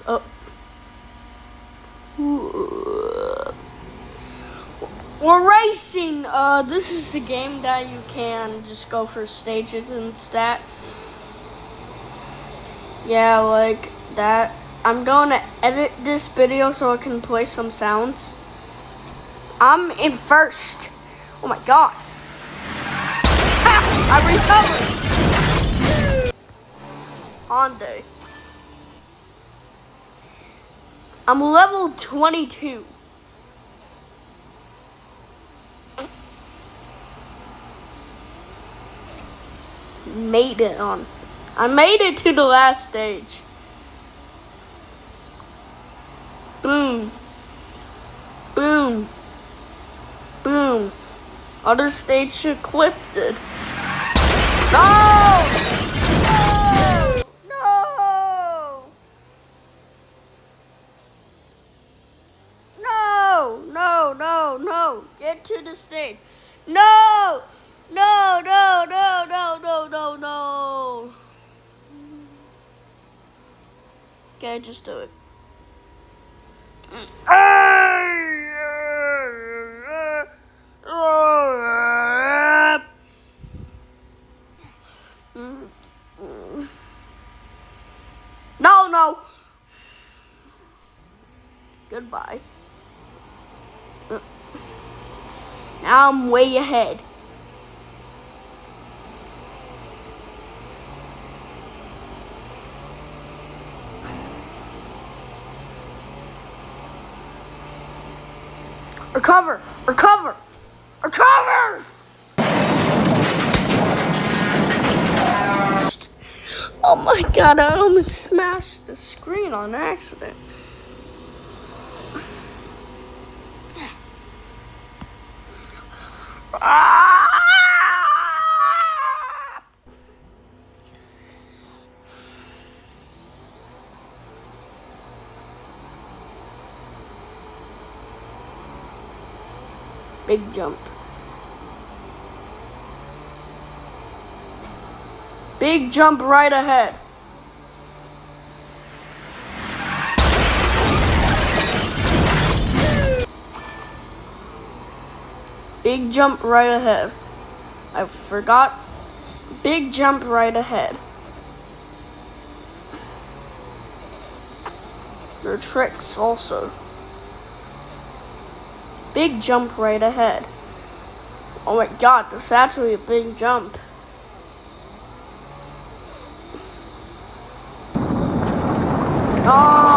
Oh. We're racing. This is a game that you can just go for stages and stat. Yeah, like that. I'm going to edit this video so I can play some sounds. I'm in first. Oh my god. Ha! I recovered. Hyundai. I'm level 22. Made it on. I made it to the last stage. Boom. Boom. Boom. Other stage equipped it. No! No! No! No, no, no. Get to the stage. No! No, no, no, no, no, no, no. Okay, just do it. No, no. Goodbye. Now I'm way ahead. Recover! Recover! Recover! Oh my god, I almost smashed the screen on accident. Big jump. Big jump right ahead. Big jump right ahead. I forgot. Big jump right ahead. There are tricks also. Big jump right ahead. Oh my god, this is actually a big jump. Oh!